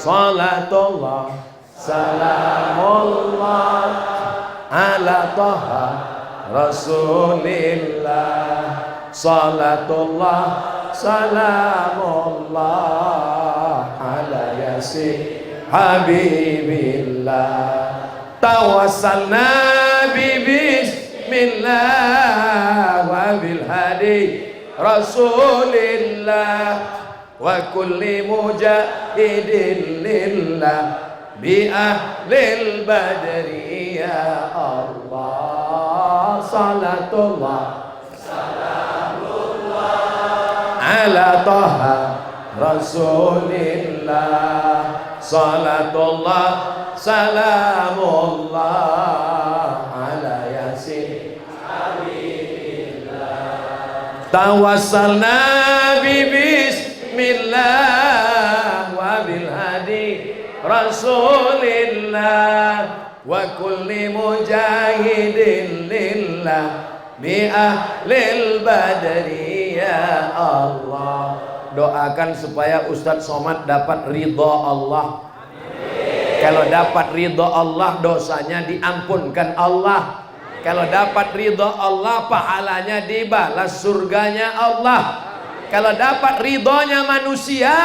Salatullah salamullah ala Taha Rasulillah. Salatullah salamullah ala Yasin Habibillah. Tawassalna bi bismillah wa bil hadi Rasulillah wa kulli mujahidin lillah bi ahlil badri ya Allah. Salatullah salamullah ala Taha Rasulillah. Salatullah salamullah ala Yasin Habibillah. Tawassalna bi bismillah wa bil hadi Rasulillah wa kulli mujahidin lillah bi ahlil badri ya Allah. Doakan supaya Ustadz Somad dapat ridha Allah. Kalau dapat ridha Allah, dosanya diampunkan Allah. Kalau dapat ridha Allah, pahalanya dibalas surganya Allah. Kalau dapat ridhonya manusia,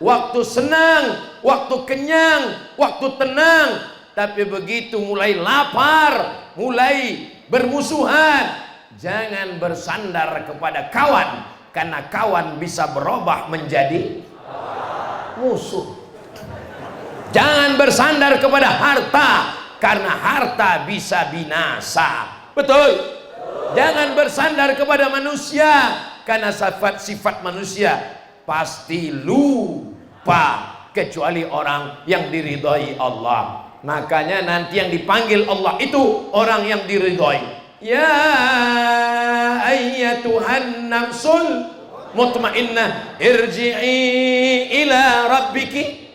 waktu senang, waktu kenyang, waktu tenang. Tapi begitu mulai lapar, mulai bermusuhan, jangan bersandar kepada kawan, karena kawan bisa berubah menjadi musuh. Jangan bersandar kepada harta, karena harta bisa binasa. Betul? Jangan bersandar kepada manusia, karena sifat-sifat manusia pasti lupa, kecuali orang yang diridhai Allah. Makanya nanti yang dipanggil Allah itu orang yang diridhai. Ya ayyatuhan nafsul mutmainnah irji'i ila rabbiki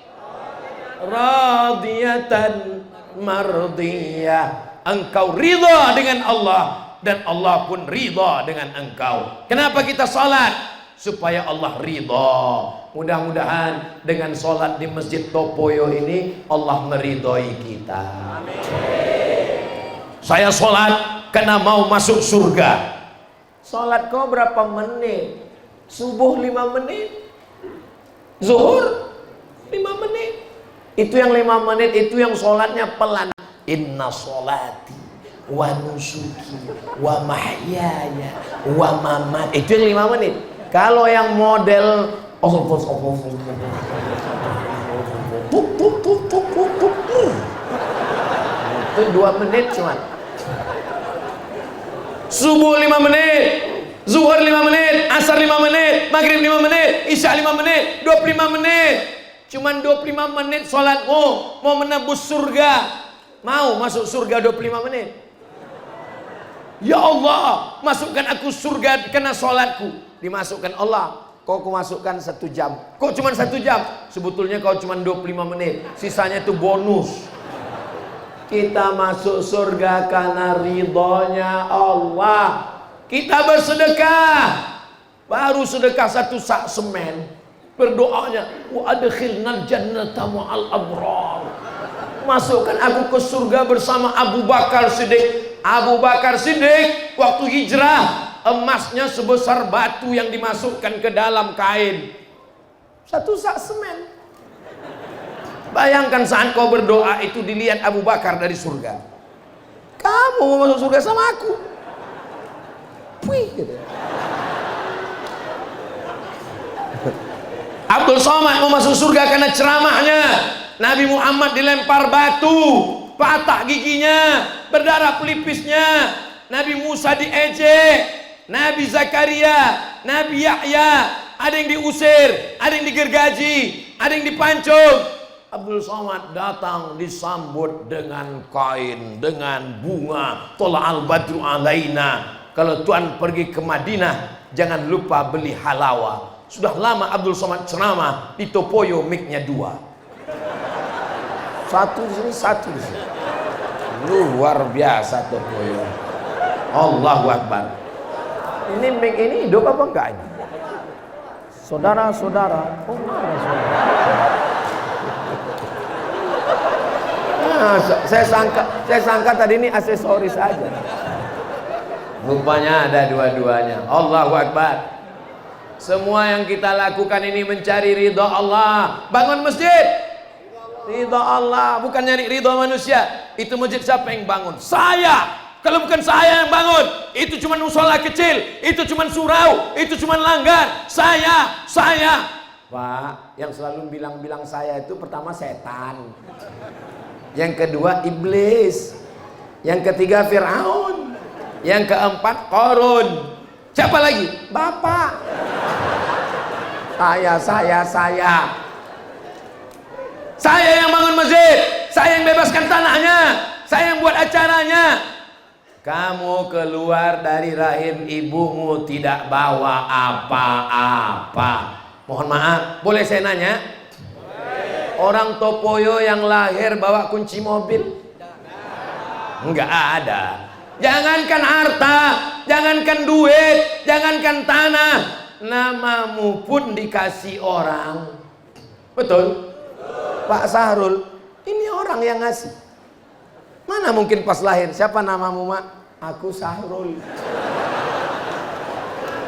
radiyatan mardiyah. Engkau ridha dengan Allah dan Allah pun ridha dengan engkau. Kenapa kita salat? Supaya Allah ridha. Mudah-mudahan dengan salat di Masjid Topoyo ini Allah meridhai kita. Amin. Saya salat karena mau masuk surga. Salat kau berapa menit? Subuh 5 menit, zuhur 5 menit. Itu yang 5 menit itu yang sholatnya pelan. Inna sholati wa nusuki wa mahyaya wa mamat. Itu yang 5 menit. Kalau yang model itu 2 menit cuman. Subuh 5 menit, zuhur 5 menit, asar 5 menit, maghrib 5 menit, isya 5 menit, 25 menit. Cuman 25 menit sholatmu mau menembus surga. Mau masuk surga 25 menit? Ya Allah, masukkan aku surga karena sholatku. Dimasukkan Allah. Kau masukkan 1 jam. Kok cuma 1 jam? Sebetulnya kau cuma 25 menit. Sisanya itu bonus. Kita masuk surga karena ridhonya Allah. Kita bersedekah. Baru sedekah 1 sak semen. Berdoanya, wa adkhilnal jannata ma'al abrar. Masukkan aku ke surga bersama Abu Bakar Siddiq. Abu Bakar Siddiq waktu hijrah, emasnya sebesar batu yang dimasukkan ke dalam kain. 1 sak semen. Bayangkan saat kau berdoa itu dilihat Abu Bakar dari surga. Kamu mau masuk surga sama aku? Wih, gitu. Abdul Somad mau masuk surga karena ceramahnya. Nabi Muhammad dilempar batu, patah giginya, berdarah pelipisnya. Nabi Musa diejek, Nabi Zakaria, Nabi Yahya, ada yang diusir, ada yang digergaji, ada yang dipancung. Abdul Somad datang disambut dengan kain, dengan bunga. Tola'al badru alaina. Kalau Tuhan pergi ke Madinah, jangan lupa beli halawa. Sudah lama Abdul Somad ceramah, di Topoyo mic-nya 2. 1 di sini, 1 di sini. Luar biasa Topoyo. Allahu Akbar. Ini mic ini hidup apa enggak ini? Saudara-saudara, oh mana saudara? Masa saya sangka tadi ini aksesoris aja. Rupanya ada dua-duanya. Allahu Akbar. Semua yang kita lakukan ini mencari ridha Allah. Bangun masjid, ridha Allah, bukan nyari ridha manusia. Itu masjid siapa yang bangun? Saya. Kalau bukan saya yang bangun, itu cuma musola kecil, itu cuma surau, itu cuma langgar. Saya. Pak, yang selalu bilang saya itu pertama setan, yang kedua iblis, yang ketiga Fir'aun, yang keempat Qarun. Siapa lagi? Bapak. Saya yang bangun masjid, saya yang bebaskan tanahnya, saya yang buat acaranya. Kamu keluar dari rahim ibumu tidak bawa apa-apa. Mohon maaf, boleh saya nanya? Orang Topoyo yang lahir bawa kunci mobil? Enggak ada. Jangankan harta, jangankan duit, jangankan tanah, namamu pun dikasih orang. Betul? Pak Sahrul, ini orang yang ngasih. Mana mungkin pas lahir, siapa namamu, Mak? Aku Sahrul.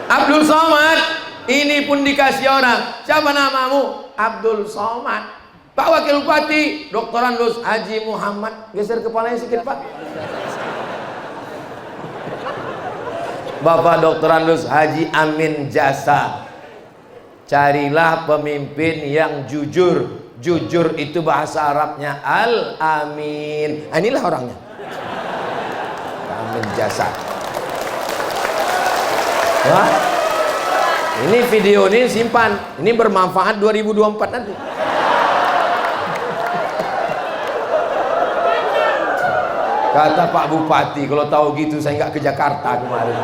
Abdul Somad, ini pun dikasih orang. Siapa namamu? Abdul Somad. Pak Wakil Bupati, Dr. Andus Haji Muhammad. Geser kepalanya sedikit, Pak. Bapak Dr. Andus Haji Amin Jasa. Carilah pemimpin yang jujur. Jujur itu bahasa Arabnya Al-Amin. Inilah orangnya. Amin Jasa. Wah, ini video ini simpan. Ini bermanfaat 2024 nanti. Kata Pak Bupati, kalau tahu gitu saya nggak ke Jakarta kemarin.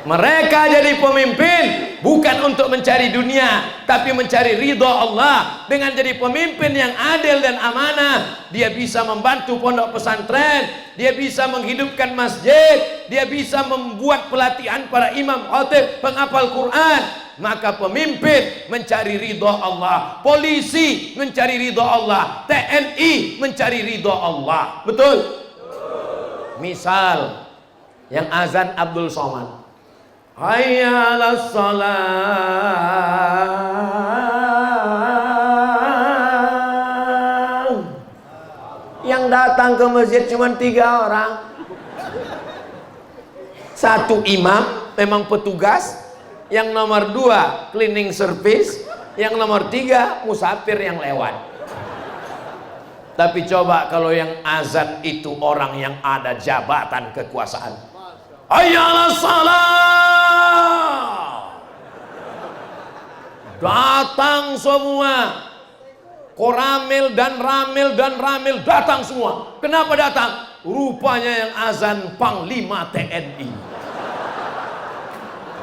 Mereka jadi pemimpin bukan untuk mencari dunia, tapi mencari ridha Allah. Dengan jadi pemimpin yang adil dan amanah, dia bisa membantu pondok pesantren, dia bisa menghidupkan masjid, dia bisa membuat pelatihan para imam khatib penghafal Quran. Maka pemimpin mencari ridha Allah, polisi mencari ridha Allah, TNI mencari ridha Allah. Betul? Misal yang azan Abdul Somad, hayya 'alas shalah. Yang datang ke masjid cuma 3 orang. Satu imam, memang petugas. Yang nomor 2 cleaning service. Yang nomor 3 musafir yang lewat. Tapi coba kalau yang azan itu orang yang ada jabatan kekuasaan. Hayya 'alas shalah. Datang semua. Koramil dan ramil datang semua. Kenapa datang? Rupanya yang azan Panglima TNI.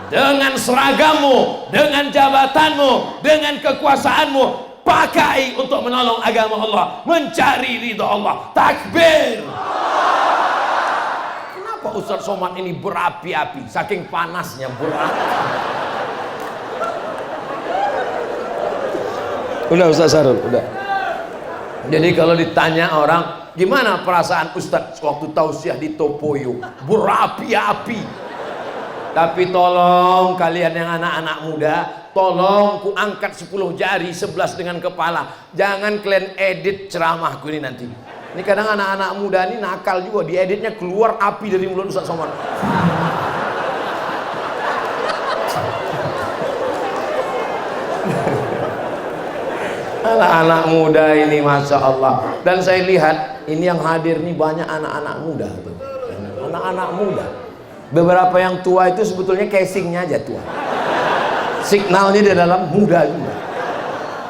Dengan seragammu, dengan jabatanmu, dengan kekuasaanmu, pakai untuk menolong agama Allah, mencari ridha Allah. Takbir. Kenapa Ustaz Somad ini berapi-api? Saking panasnya berapi. Udah Ustaz Sarul, udah. Jadi kalau ditanya orang, gimana perasaan Ustaz waktu tausiah di Topoyo? Berapi-api. Tapi tolong kalian yang anak-anak muda, tolong ku angkat 10 jari 11 dengan kepala. Jangan kalian edit ceramahku ini nanti. Ini kadang anak-anak muda ini nakal juga, dieditnya keluar api dari mulut Ustaz Somad. Anak-anak muda ini Masya Allah. Dan saya lihat ini yang hadir ini banyak anak-anak muda. Anak-anak muda. Beberapa yang tua itu sebetulnya casingnya aja tua. Signalnya di dalam muda juga.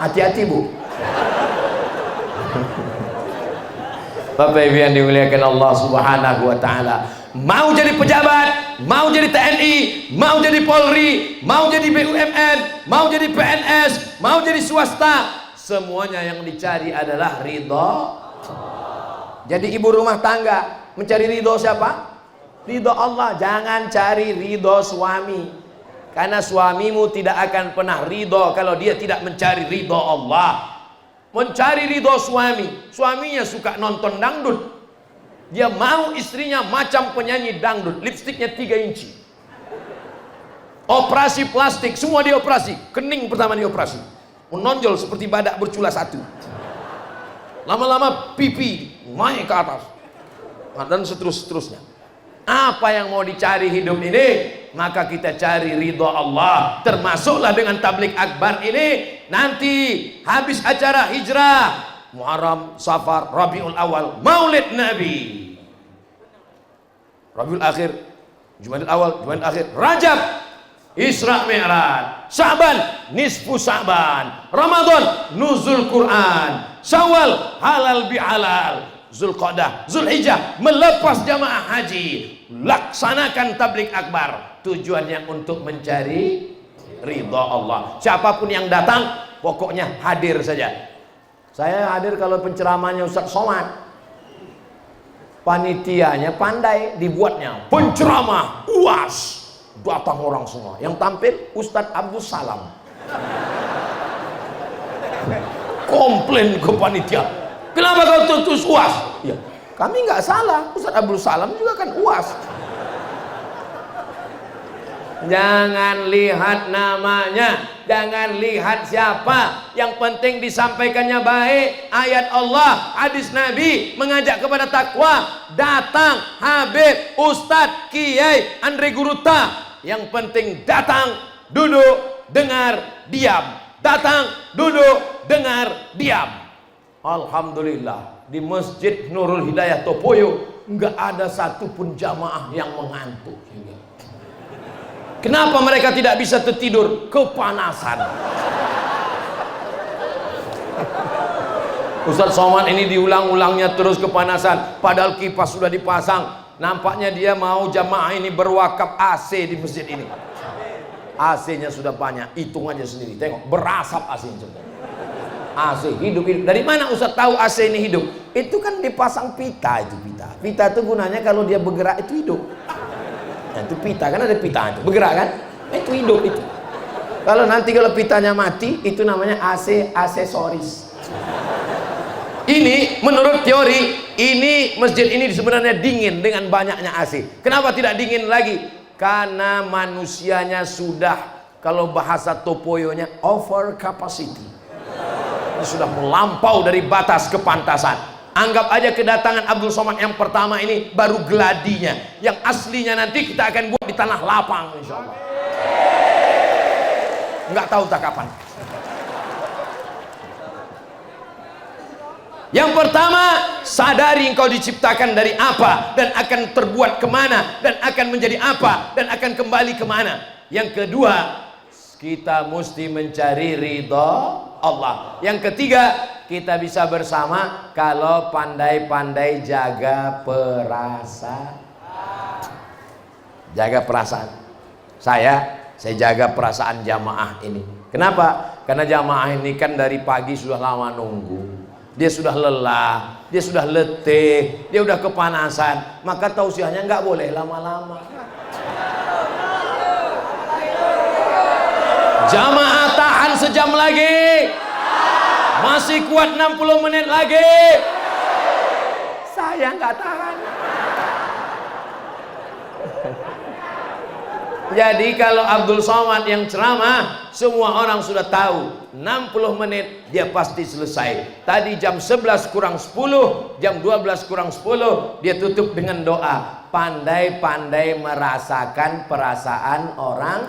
Hati-hati Bu. Bapak Ibu yang dimuliakan Allah Subhanahu wa taala. Mau jadi pejabat, mau jadi TNI, mau jadi Polri, mau jadi BUMN, mau jadi PNS, mau jadi swasta, semuanya yang dicari adalah ridha. Jadi ibu rumah tangga mencari ridha siapa? Ridha Allah. Jangan cari ridha suami, karena suamimu tidak akan pernah ridha kalau dia tidak mencari ridha Allah. mencari ridho suami. Suaminya suka nonton dangdut, dia mau istrinya macam penyanyi dangdut, lipstiknya 3 inci, operasi plastik, semua dioperasi. Kening pertama dioperasi, menonjol seperti badak bercula 1. Lama-lama pipi naik ke atas, dan seterusnya. Apa yang mau dicari hidup ini? Maka kita cari ridho Allah. Termasuklah dengan tablik akbar ini. Nanti habis acara hijrah, Muharram, Safar, Rabiul Awal, Maulid Nabi, Rabiul Akhir, Jumadil Awal, Jumadil Akhir, Rajab, Isra Mi'raj, Sya'ban, nisfu Sya'ban, Ramadan, nuzul Quran, Syawal, halal bihalal, Zulqa'dah, Zulhijjah, melepas jamaah haji, laksanakan tablik akbar. Tujuannya untuk mencari ridha Allah. Siapapun yang datang, pokoknya hadir saja. Saya hadir kalau penceramahnya Ustaz Somad, panitianya pandai dibuatnya, penceramah UAS, datang orang semua. Yang tampil Ustadz Abdul Salam, komplain ke panitia, kenapa kau tutus UAS? Ya, kami nggak salah, Ustadz Abdul Salam juga kan UAS. Jangan lihat namanya, jangan lihat siapa, yang penting disampaikannya baik. Ayat Allah, hadis Nabi mengajak kepada takwa. Datang Habib, Ustadz, Kiai, Andre Guruta, yang penting datang, duduk, dengar, diam. Datang, duduk, dengar, diam. Alhamdulillah, di Masjid Nurul Hidayah Topoyo nggak ada satupun jamaah yang mengantuk. Kenapa mereka tidak bisa tertidur? Kepanasan. Ustadz Somad ini diulang-ulangnya terus kepanasan, padahal kipas sudah dipasang. Nampaknya dia mau jamaah ini berwakaf AC di masjid ini. AC-nya sudah banyak, hitung aja sendiri. Tengok, berasap AC-nya. AC hidup. Dari mana Ustadz tahu AC ini hidup? Itu kan dipasang pita, itu pita. Pita itu gunanya kalau dia bergerak itu hidup. Nah, itu pita, kan ada pita itu bergerak kan, itu hidup itu. Kalau nanti kalau pitanya mati, itu namanya AC aksesoris. Ini menurut teori, ini masjid ini sebenarnya dingin dengan banyaknya AC. Kenapa tidak dingin lagi? Karena manusianya sudah, kalau bahasa Topoyonya, over capacity. Ini sudah melampau dari batas kepantasan. Anggap aja kedatangan Abdul Somad yang pertama ini baru geladinya. Yang aslinya nanti kita akan buat di tanah lapang, insya Allah. Nggak tahu tak kapan. Yang pertama, sadari engkau diciptakan dari apa, dan akan terbuat kemana, dan akan menjadi apa, dan akan kembali kemana. Yang kedua, kita mesti mencari ridha Allah. Yang ketiga, kita bisa bersama kalau pandai-pandai jaga perasaan. Jaga perasaan. Saya jaga perasaan jamaah ini. Kenapa? Karena jamaah ini kan dari pagi sudah lama nunggu. Dia sudah lelah, dia sudah letih, dia udah kepanasan. Maka tausiahnya nggak boleh lama-lama. Jamaah tahan sejam lagi. Masih kuat 60 menit lagi. Saya nggak tahan. Jadi kalau Abdul Somad yang ceramah, semua orang sudah tahu 60 menit dia pasti selesai. Tadi jam 11 kurang 10, jam 12 kurang 10 dia tutup dengan doa. Pandai-pandai merasakan perasaan orang.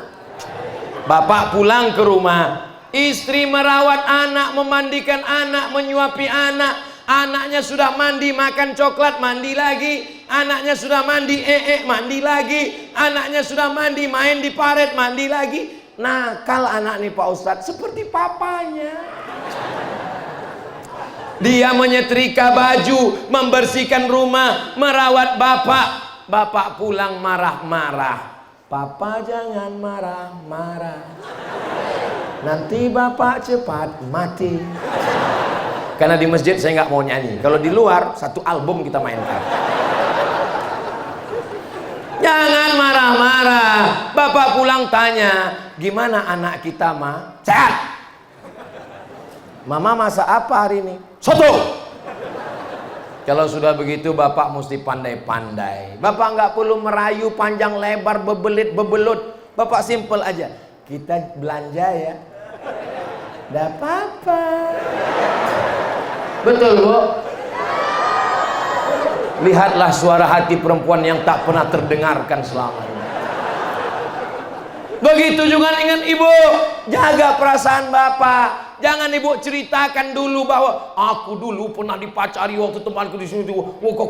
Bapak pulang ke rumah, istri merawat anak, memandikan anak, menyuapi anak. Anaknya sudah mandi, makan coklat, mandi lagi. Anaknya sudah mandi, mandi lagi. Anaknya sudah mandi, main di paret, mandi lagi. Nakal anak nih Pak Ustadz, seperti papanya. Dia menyetrika baju, membersihkan rumah, merawat bapak. Bapak pulang marah-marah. Papa jangan marah-marah, nanti bapak cepat mati. Karena di masjid saya nggak mau nyanyi. Kalau di luar, satu album kita mainkan. Jangan marah-marah. Bapak pulang tanya, gimana anak kita, Ma? Sehat? Mama masak apa hari ini? Soto. Kalau sudah begitu bapak mesti pandai-pandai. Bapak nggak perlu merayu panjang lebar, bebelit, bebelut. Bapak simple aja. Kita belanja ya. Nggak apa-apa. Betul, Bu? Lihatlah suara hati perempuan yang tak pernah terdengarkan selama ini. Begitu juga dengan ibu. Jaga perasaan bapak. Jangan ibu ceritakan dulu bahwa aku dulu pernah dipacari waktu temanku di sini,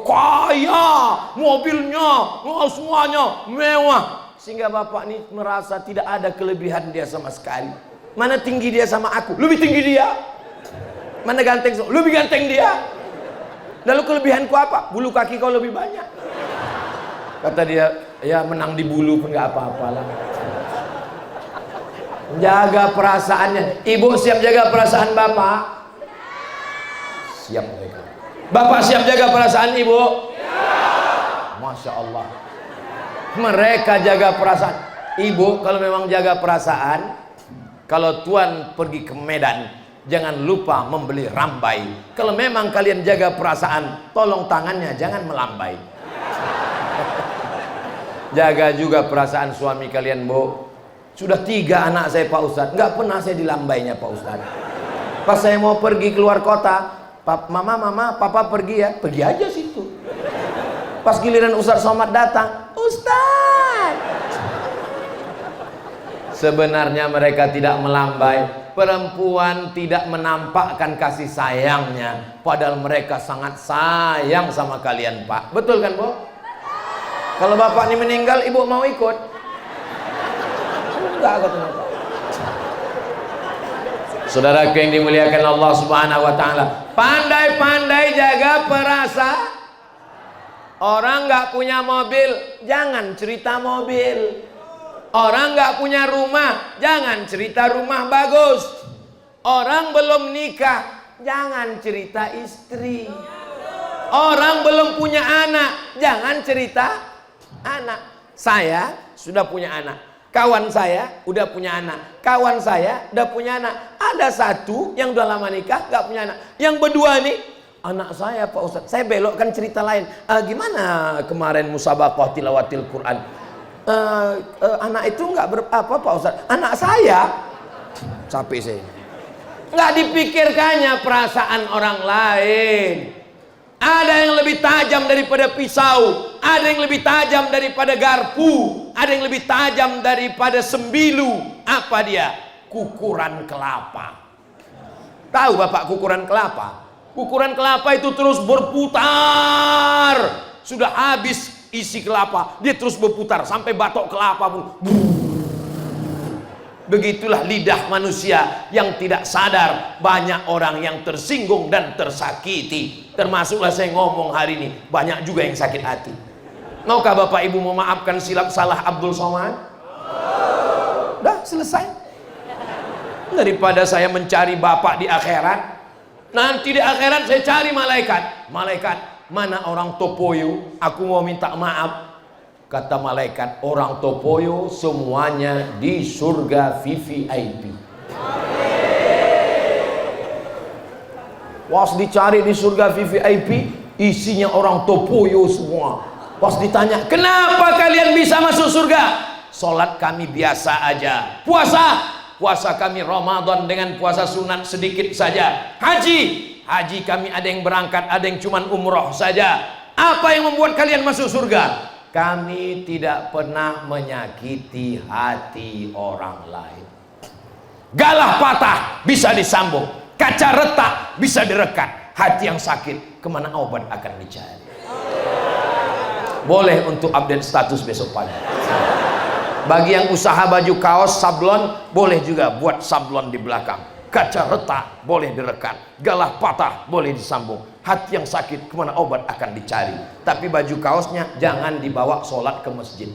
kaya, mobilnya, semuanya mewah, sehingga bapak ini merasa tidak ada kelebihan dia sama sekali. Mana tinggi dia sama aku? Lebih tinggi dia. Mana ganteng? Lebih ganteng dia. Lalu kelebihanku apa? Bulu kaki kau lebih banyak. Kata dia, ya menang di bulu pun nggak apa-apalah. Jaga perasaannya. Ibu siap jaga perasaan bapak? Siap mereka. Bapak siap jaga perasaan ibu? Masya Allah. Mereka jaga perasaan. Ibu kalau memang jaga perasaan, kalau tuan pergi ke Medan, jangan lupa membeli rambai. Kalau memang kalian jaga perasaan, tolong tangannya jangan melambai. Jaga juga perasaan suami kalian, Bu. Sudah 3 anak saya Pak Ustadz, nggak pernah saya dilambainya Pak Ustadz. Pas saya mau pergi keluar kota, mama, papa pergi ya, pergi aja situ. Pas giliran Ustadz Somad datang, Ustadz. Sebenarnya mereka tidak melambai. Perempuan tidak menampakkan kasih sayangnya, padahal mereka sangat sayang sama kalian, Pak. Betul kan, Bu? Kalau bapak ini meninggal, ibu mau ikut? Enggak, katanya Pak. Saudaraku yang dimuliakan Allah Subhanahu wa taala, pandai-pandai jaga perasaan. Orang nggak punya mobil, jangan cerita mobil. Orang nggak punya rumah, jangan cerita rumah bagus. Orang belum nikah, jangan cerita istri. Orang belum punya anak, jangan cerita anak. Saya sudah punya anak, kawan saya udah punya anak, kawan saya udah punya anak. Ada satu yang udah lama nikah nggak punya anak. Yang berdua nih anak saya Pak Ustadz. Saya belokkan cerita lain. Gimana kemarin musabaqah tilawatil Quran? Anak itu nggak apa Pak Ustadz. Anak saya capek saya. Nggak dipikirkannya perasaan orang lain. Ada yang lebih tajam daripada pisau, ada yang lebih tajam daripada garpu, ada yang lebih tajam daripada sembilu. Apa dia? Kukuran kelapa. Tahu Bapak kukuran kelapa? Kukuran kelapa itu terus berputar. Sudah habis isi kelapa, dia terus berputar sampai batok kelapa pun. Begitulah lidah manusia yang tidak sadar. Banyak orang yang tersinggung dan tersakiti. Termasuklah saya ngomong hari ini, banyak juga yang sakit hati. Maukah Bapak Ibu memaafkan silap salah Abdul Somad? Udah selesai. Daripada saya mencari Bapak di akhirat, nanti di akhirat saya cari malaikat. Malaikat, mana orang Topoyo? Aku mau minta maaf. Kata malaikat, orang Topoyo semuanya di surga VVIP. Pas dicari di surga VVIP, isinya orang Topoyo semua. Pas ditanya, kenapa kalian bisa masuk surga? Sholat kami biasa aja. Puasa kami Ramadan dengan puasa sunat sedikit saja. Haji kami ada yang berangkat, ada yang cuman umroh saja. Apa yang membuat kalian masuk surga? Kami tidak pernah menyakiti hati orang lain. Galah patah bisa disambung, kaca retak bisa direkat. Hati yang sakit, kemana obat akan dicari? Boleh untuk update status besok pagi. Bagi yang usaha baju kaos sablon, boleh juga buat sablon di belakang. Kaca retak boleh direkat, galah patah boleh disambung. Hati yang sakit, kemana obat akan dicari? Tapi baju kaosnya jangan dibawa sholat ke masjid.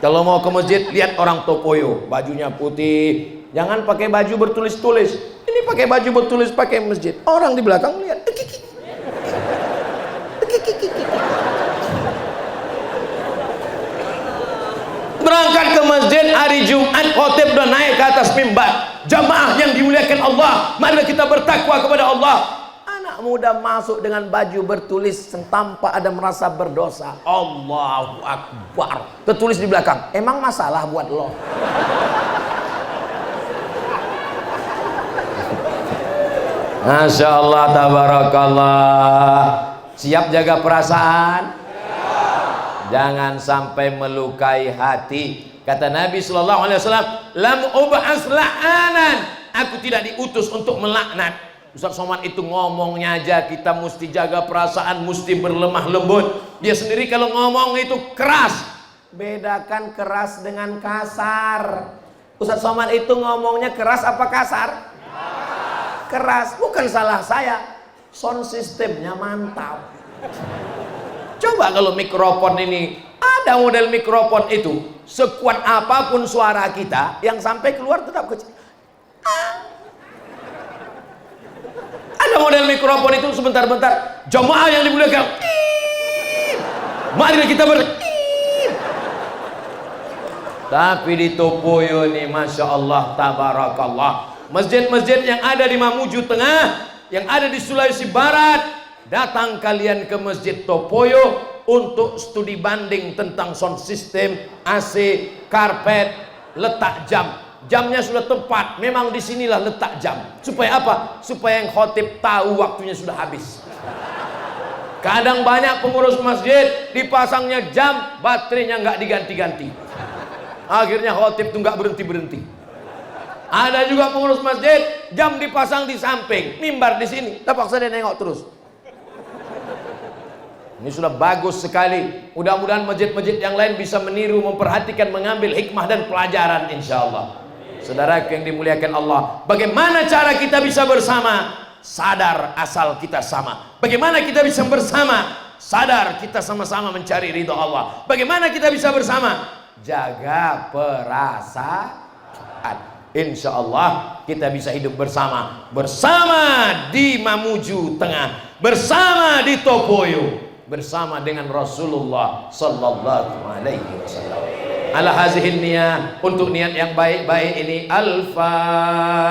Kalau mau ke masjid, lihat orang Topoyo, bajunya putih. Jangan pakai baju bertulis-tulis. Ini pakai baju bertulis pakai masjid. Orang di belakang lihat. Berangkat ke masjid hari Jumat, khotib udah naik ke atas mimbar. Jamaah yang dimuliakan Allah, mari kita bertakwa kepada Allah. Anak muda masuk dengan baju bertulis tanpa ada merasa berdosa. Allahu Akbar. Tertulis di belakang, emang masalah buat lo? Masya Allah, tabarakallah. Siap jaga perasaan? Jangan sampai melukai hati. Kata Nabi SAW, lam ub'as la'anan. Aku tidak diutus untuk melaknat. Ustaz Somad itu ngomongnya aja kita mesti jaga perasaan, mesti berlemah lembut. Dia sendiri kalau ngomong itu keras. Bedakan keras dengan kasar. Ustaz Somad itu ngomongnya keras apa kasar? Keras. Bukan salah saya, sound systemnya mantap. Coba kalau mikrofon ini, ada model mikrofon itu, sekuat apapun suara kita, yang sampai keluar tetap kecil. Ada model mikrofon itu sebentar-bentar, jamaah yang dimuliakan, mari kita tapi di Topoyo ini, Masya Allah, tabarakallah, masjid-masjid yang ada di Mamuju Tengah, yang ada di Sulawesi Barat, datang kalian ke Masjid Topoyo untuk studi banding tentang sound system, AC, karpet, letak jam. Jamnya sudah tepat, memang disinilah letak jam. Supaya apa? Supaya yang khotib tahu waktunya sudah habis. Kadang banyak pengurus masjid dipasangnya jam, baterainya nggak diganti-ganti. Akhirnya khotib tuh nggak berhenti-berhenti. Ada juga pengurus masjid, jam dipasang di samping, mimbar di sini, terpaksa dia nengok terus. Ini sudah bagus sekali. Mudah-mudahan masjid-masjid yang lain bisa meniru, memperhatikan, mengambil hikmah dan pelajaran, insya Allah. Saudara yang dimuliakan Allah, bagaimana cara kita bisa bersama? Sadar asal kita sama. Bagaimana kita bisa bersama? Sadar kita sama-sama mencari ridho Allah. Bagaimana kita bisa bersama? Jaga perasaan. Insya Allah kita bisa hidup bersama. Bersama di Mamuju Tengah, bersama di Topoyo, bersama dengan Rasulullah sallallahu alaihi wasallam. Ala hazihin niyah, untuk niat yang baik-baik ini, Al-Fatihah.